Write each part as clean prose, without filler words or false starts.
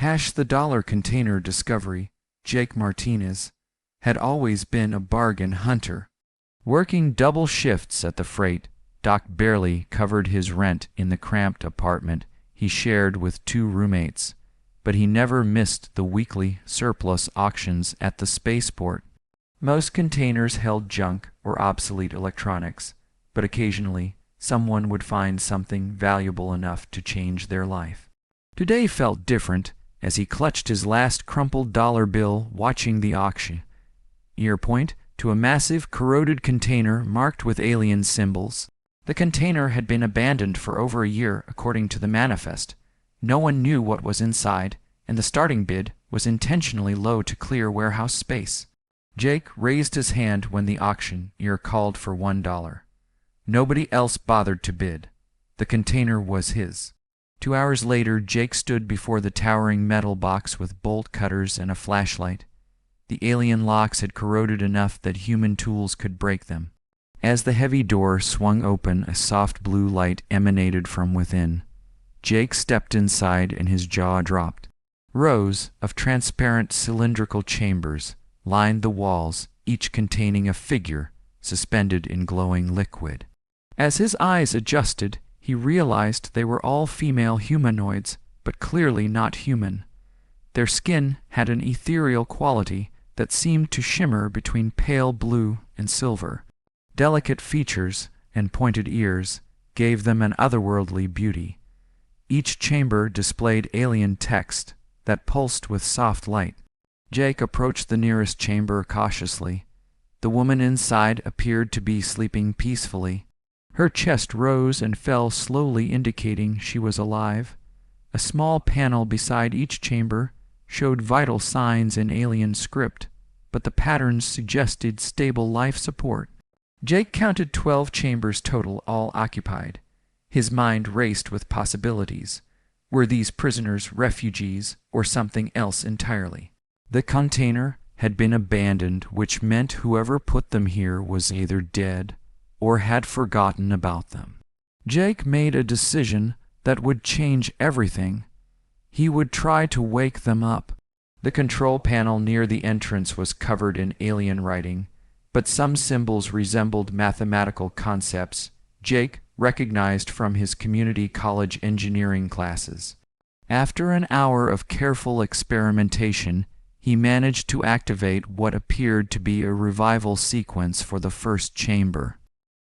The dollar container discovery, Jake Martinez, had always been a bargain hunter. Working double shifts at the freight, Doc barely covered his rent in the cramped apartment he shared with 2 roommates, but he never missed the weekly surplus auctions at the spaceport. Most containers held junk or obsolete electronics, but occasionally someone would find something valuable enough to change their life. Today felt different as he clutched his last crumpled dollar bill watching the auction. Ear point to a massive corroded container marked with alien symbols. The container had been abandoned for over a year according to the manifest. No one knew what was inside, and the starting bid was intentionally low to clear warehouse space. Jake raised his hand when the auction ear called for $1. Nobody else bothered to bid. The container was his. 2 hours later, Jake stood before the towering metal box with bolt cutters and a flashlight. The alien locks had corroded enough that human tools could break them. As the heavy door swung open, a soft blue light emanated from within. Jake stepped inside and his jaw dropped. Rows of transparent cylindrical chambers lined the walls, each containing a figure suspended in glowing liquid. As his eyes adjusted, he realized they were all female humanoids, but clearly not human. Their skin had an ethereal quality that seemed to shimmer between pale blue and silver. Delicate features and pointed ears gave them an otherworldly beauty. Each chamber displayed alien text that pulsed with soft light. Jake approached the nearest chamber cautiously. The woman inside appeared to be sleeping peacefully. Her chest rose and fell slowly, indicating she was alive. A small panel beside each chamber showed vital signs in alien script, but the patterns suggested stable life support. Jake counted 12 chambers total, all occupied. His mind raced with possibilities. Were these prisoners refugees or something else entirely? The container had been abandoned, which meant whoever put them here was either dead or had forgotten about them. Jake made a decision that would change everything. He would try to wake them up. The control panel near the entrance was covered in alien writing, but some symbols resembled mathematical concepts Jake recognized from his community college engineering classes. After an hour of careful experimentation, he managed to activate what appeared to be a revival sequence for the first chamber.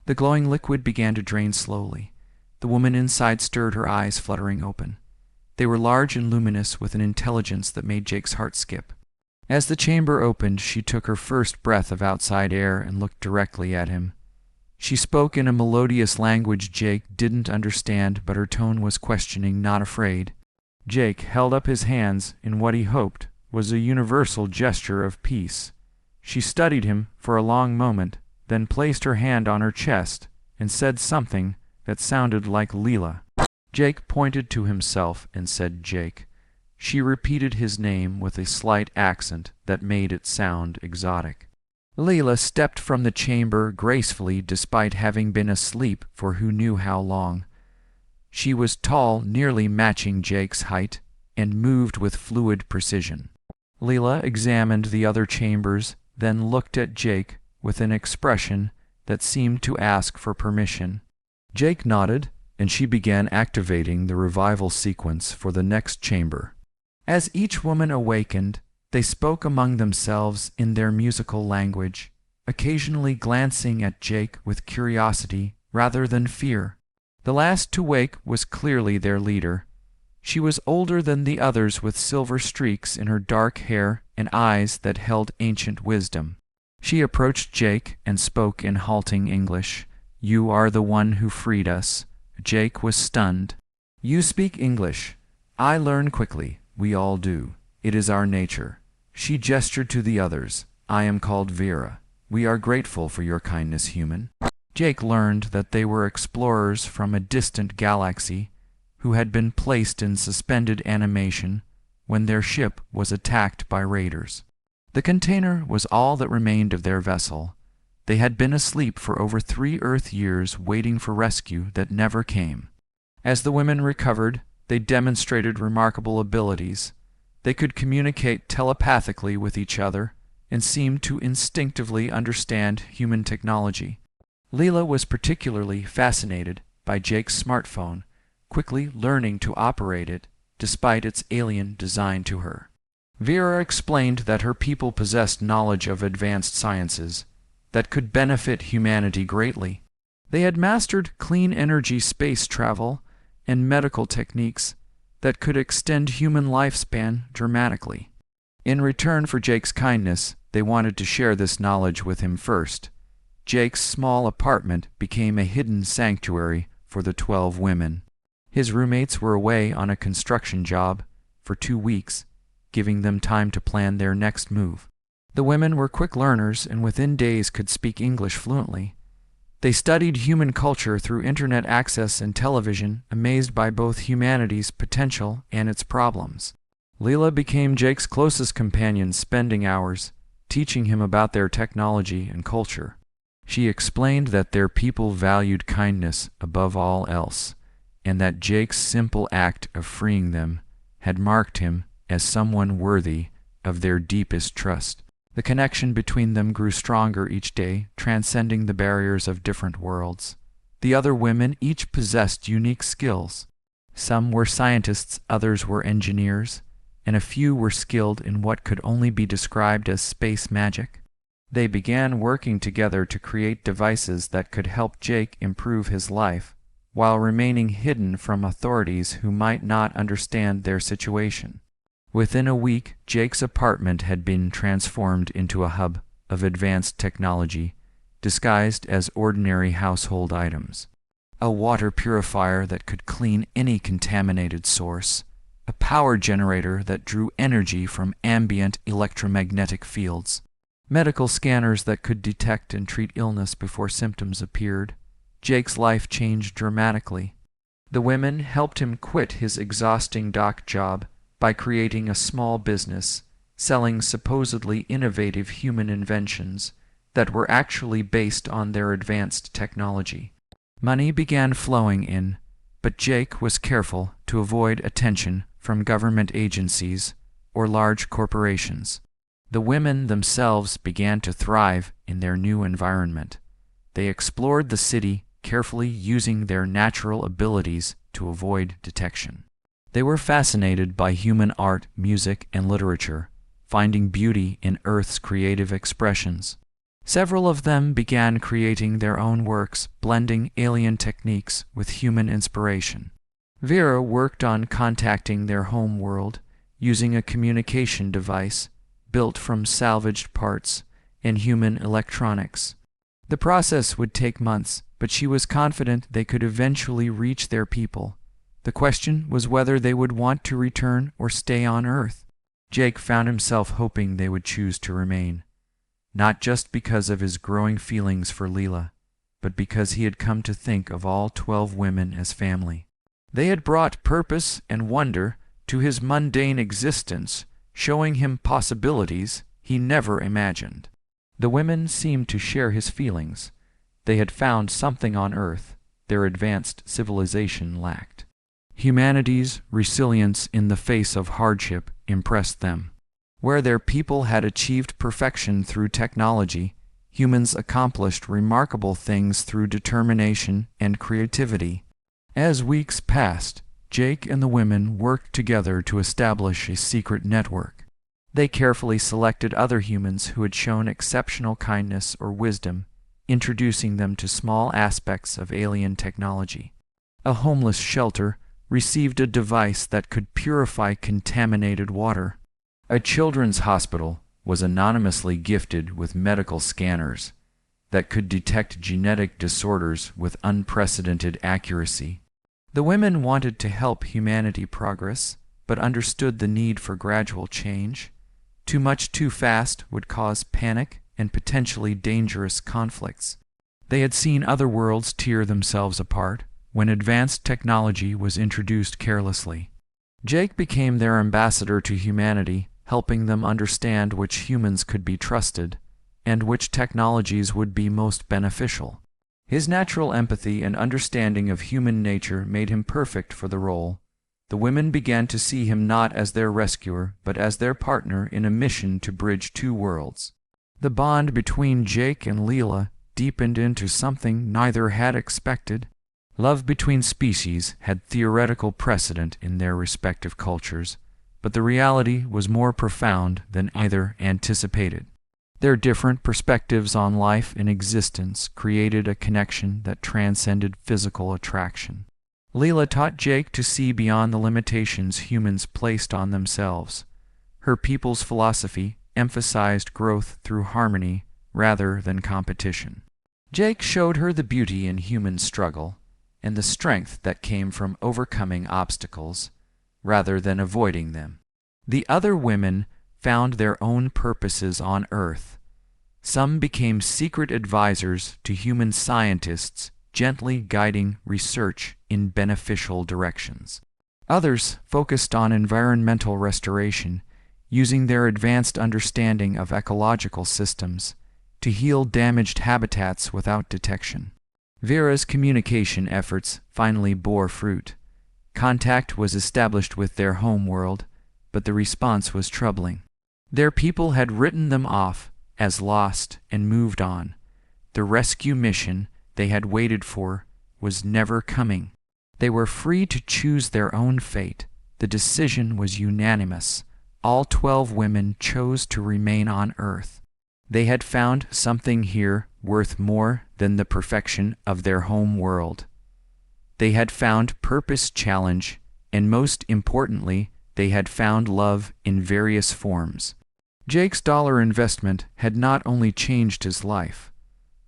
The glowing liquid began to drain slowly. The woman inside stirred, her eyes fluttering open. They were large and luminous, with an intelligence that made Jake's heart skip. As the chamber opened, she took her first breath of outside air and looked directly at him. She spoke in a melodious language Jake didn't understand, but her tone was questioning, not afraid. Jake held up his hands in what he hoped was a universal gesture of peace. She studied him for a long moment, then placed her hand on her chest and said something that sounded like Leela. Jake pointed to himself and said Jake. She repeated his name with a slight accent that made it sound exotic. Leela stepped from the chamber gracefully despite having been asleep for who knew how long. She was tall, nearly matching Jake's height, and moved with fluid precision. Leela examined the other chambers, then looked at Jake with an expression that seemed to ask for permission. Jake nodded, and she began activating the revival sequence for the next chamber. As each woman awakened, they spoke among themselves in their musical language, occasionally glancing at Jake with curiosity rather than fear. The last to wake was clearly their leader. She was older than the others, with silver streaks in her dark hair and eyes that held ancient wisdom. She approached Jake and spoke in halting English. "You are the one who freed us." Jake was stunned. "You speak English. I learn quickly. We all do. It is our nature." She gestured to the others. "I am called Vera. We are grateful for your kindness, human." Jake learned that they were explorers from a distant galaxy who had been placed in suspended animation when their ship was attacked by raiders. The container was all that remained of their vessel. They had been asleep for over 3 Earth years, waiting for rescue that never came. As the women recovered, they demonstrated remarkable abilities. They could communicate telepathically with each other and seemed to instinctively understand human technology. Leela was particularly fascinated by Jake's smartphone, quickly learning to operate it despite its alien design to her. Vera explained that her people possessed knowledge of advanced sciences that could benefit humanity greatly. They had mastered clean energy space travel and medical techniques that could extend human lifespan dramatically. In return for Jake's kindness, they wanted to share this knowledge with him first. Jake's small apartment became a hidden sanctuary for the 12 women. His roommates were away on a construction job for 2 weeks, giving them time to plan their next move. The women were quick learners and within days could speak English fluently. They studied human culture through internet access and television, amazed by both humanity's potential and its problems. Leela became Jake's closest companion, spending hours teaching him about their technology and culture. She explained that their people valued kindness above all else, and that Jake's simple act of freeing them had marked him as someone worthy of their deepest trust. The connection between them grew stronger each day, transcending the barriers of different worlds. The other women each possessed unique skills. Some were scientists, others were engineers, and a few were skilled in what could only be described as space magic. They began working together to create devices that could help Jake improve his life, while remaining hidden from authorities who might not understand their situation. Within a week, Jake's apartment had been transformed into a hub of advanced technology, disguised as ordinary household items. A water purifier that could clean any contaminated source, a power generator that drew energy from ambient electromagnetic fields, medical scanners that could detect and treat illness before symptoms appeared. Jake's life changed dramatically. The women helped him quit his exhausting dock job by creating a small business, selling supposedly innovative human inventions that were actually based on their advanced technology. Money began flowing in, but Jake was careful to avoid attention from government agencies or large corporations. The women themselves began to thrive in their new environment. They explored the city, carefully using their natural abilities to avoid detection. They were fascinated by human art, music, and literature, finding beauty in Earth's creative expressions. Several of them began creating their own works, blending alien techniques with human inspiration. Vera worked on contacting their home world using a communication device built from salvaged parts and human electronics. The process would take months, but she was confident they could eventually reach their people. The question was whether they would want to return or stay on Earth. Jake found himself hoping they would choose to remain, not just because of his growing feelings for Leela, but because he had come to think of all 12 women as family. They had brought purpose and wonder to his mundane existence, showing him possibilities he never imagined. The women seemed to share his feelings. They had found something on Earth their advanced civilization lacked. Humanity's resilience in the face of hardship impressed them. Where their people had achieved perfection through technology, humans accomplished remarkable things through determination and creativity. As weeks passed, Jake and the women worked together to establish a secret network. They carefully selected other humans who had shown exceptional kindness or wisdom, introducing them to small aspects of alien technology. A homeless shelter received a device that could purify contaminated water. A children's hospital was anonymously gifted with medical scanners that could detect genetic disorders with unprecedented accuracy. The women wanted to help humanity progress, but understood the need for gradual change. Too much too fast would cause panic and potentially dangerous conflicts. They had seen other worlds tear themselves apart when advanced technology was introduced carelessly. Jake became their ambassador to humanity, helping them understand which humans could be trusted and which technologies would be most beneficial. His natural empathy and understanding of human nature made him perfect for the role, The women began to see him not as their rescuer, but as their partner in a mission to bridge two worlds. The bond between Jake and Leela deepened into something neither had expected. Love between species had theoretical precedent in their respective cultures, but the reality was more profound than either anticipated. Their different perspectives on life and existence created a connection that transcended physical attraction. Leela taught Jake to see beyond the limitations humans placed on themselves. Her people's philosophy emphasized growth through harmony rather than competition. Jake showed her the beauty in human struggle and the strength that came from overcoming obstacles rather than avoiding them. The other women found their own purposes on Earth. Some became secret advisors to human scientists, gently guiding research in beneficial directions. Others focused on environmental restoration, using their advanced understanding of ecological systems to heal damaged habitats without detection. Vera's communication efforts finally bore fruit. Contact was established with their home world, but the response was troubling. Their people had written them off as lost and moved on. The rescue mission they had waited for was never coming. They were free to choose their own fate. The decision was unanimous. All 12 women chose to remain on Earth. They had found something here worth more than the perfection of their home world. They had found purpose, challenge, and most importantly, they had found love in various forms. Jake's dollar investment had not only changed his life,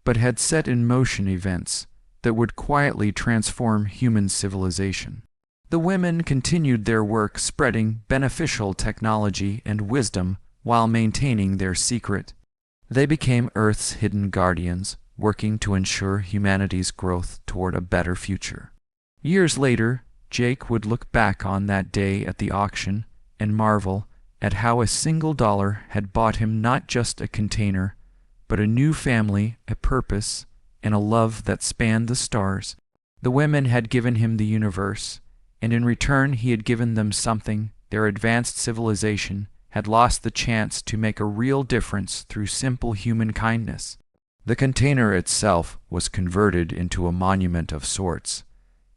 but had set in motion events that would quietly transform human civilization. The women continued their work spreading beneficial technology and wisdom while maintaining their secret. They became Earth's hidden guardians, working to ensure humanity's growth toward a better future. Years later, Jake would look back on that day at the auction and marvel at how a single dollar had bought him not just a container, but a new family, a purpose, and a love that spanned the stars. The women had given him the universe, and in return he had given them something their advanced civilization had lost the chance to make a real difference through simple human kindness. The container itself was converted into a monument of sorts.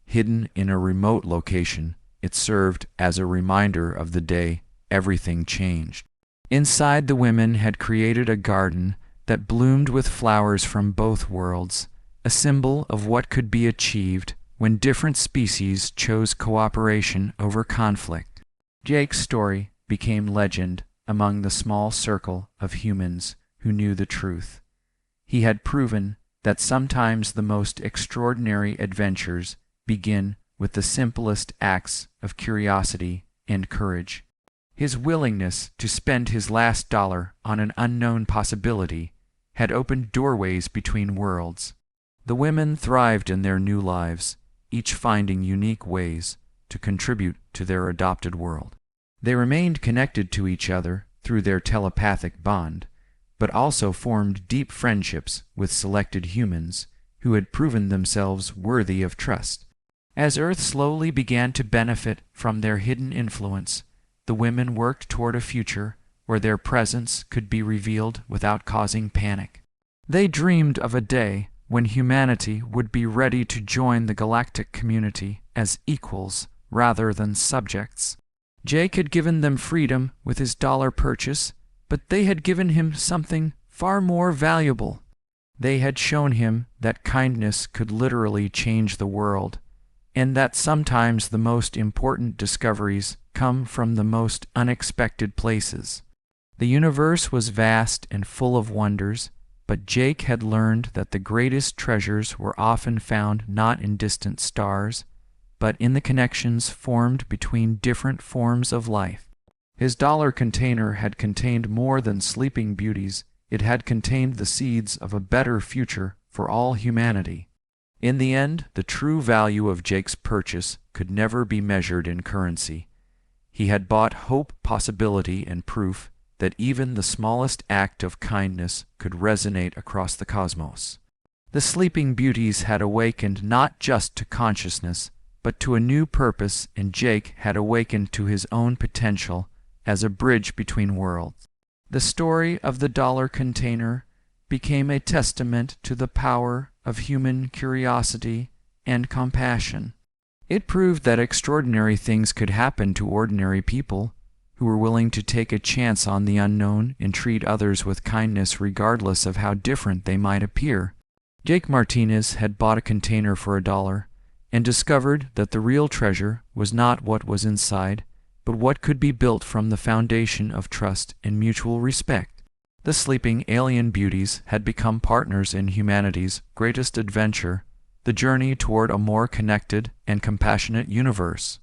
Hidden in a remote location, it served as a reminder of the day everything changed. Inside, the women had created a garden that bloomed with flowers from both worlds, a symbol of what could be achieved when different species chose cooperation over conflict. Jake's story became legend among the small circle of humans who knew the truth. He had proven that sometimes the most extraordinary adventures begin with the simplest acts of curiosity and courage. His willingness to spend his last dollar on an unknown possibility had opened doorways between worlds. The women thrived in their new lives, each finding unique ways to contribute to their adopted world. They remained connected to each other through their telepathic bond, but also formed deep friendships with selected humans who had proven themselves worthy of trust. As Earth slowly began to benefit from their hidden influence, the women worked toward a future where their presence could be revealed without causing panic. They dreamed of a day when humanity would be ready to join the galactic community as equals rather than subjects. Jake had given them freedom with his dollar purchase, but they had given him something far more valuable. They had shown him that kindness could literally change the world, and that sometimes the most important discoveries come from the most unexpected places. The universe was vast and full of wonders, but Jake had learned that the greatest treasures were often found not in distant stars, but in the connections formed between different forms of life. His dollar container had contained more than sleeping beauties. It had contained the seeds of a better future for all humanity. In the end, the true value of Jake's purchase could never be measured in currency. He had bought hope, possibility, and proof that even the smallest act of kindness could resonate across the cosmos. The sleeping beauties had awakened not just to consciousness, but to a new purpose, and Jake had awakened to his own potential as a bridge between worlds. The story of the dollar container became a testament to the power of human curiosity and compassion. It proved that extraordinary things could happen to ordinary people who were willing to take a chance on the unknown and treat others with kindness regardless of how different they might appear. Jake Martinez had bought a container for $1 and discovered that the real treasure was not what was inside, but what could be built from the foundation of trust and mutual respect. The sleeping alien beauties had become partners in humanity's greatest adventure, the journey toward a more connected and compassionate universe.